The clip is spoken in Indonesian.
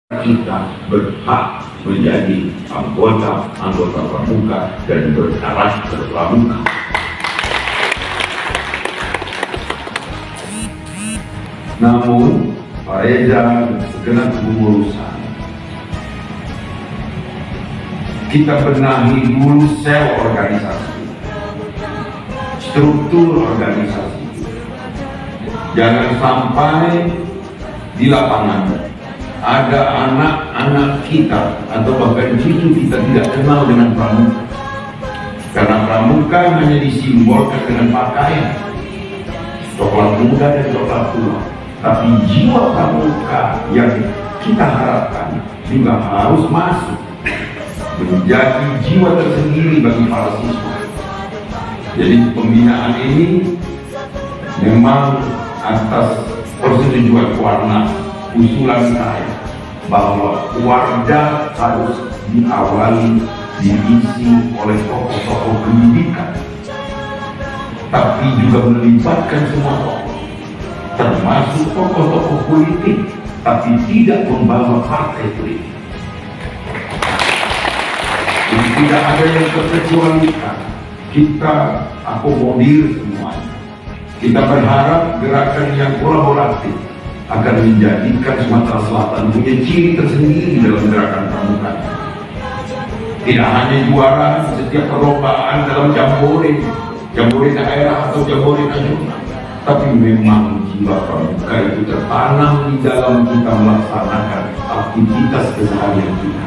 kita berhak menjadi anggota pramuka dan berkarakter pramuka. Namun, Pak Reza dan segenap kepengurusan, kita benahi dulu sel organisasi, struktur organisasi. Jangan sampai di lapangan ada anak-anak kita atau bahkan cucu kita tidak kenal dengan pramuka. Karena pramuka hanya disimbolkan dengan pakaian, coklat muda dan coklat tua. Tapi jiwa pramuka yang kita harapkan juga harus masuk menjadi jiwa tersendiri bagi para siswa. Jadi pembinaan ini memang atas persetujuan warna usulan saya bahwa warga harus diawali diisi oleh tokoh-tokoh pendidikan, tapi juga melibatkan semua tokoh, termasuk tokoh-tokoh politik, tapi tidak membawa partai politik. Jadi tidak ada yang terkecualikan. Kita akomodir semuanya. Kita berharap gerakan yang kolaboratif akan menjadikan Sumatera Selatan punya ciri tersendiri dalam gerakan pramuka. Tidak hanya juara setiap perlombaan dalam jambore daerah atau jambore nasional, tapi memang jiwa pramuka itu tertanam di dalam kita melaksanakan aktivitas keseharian kita.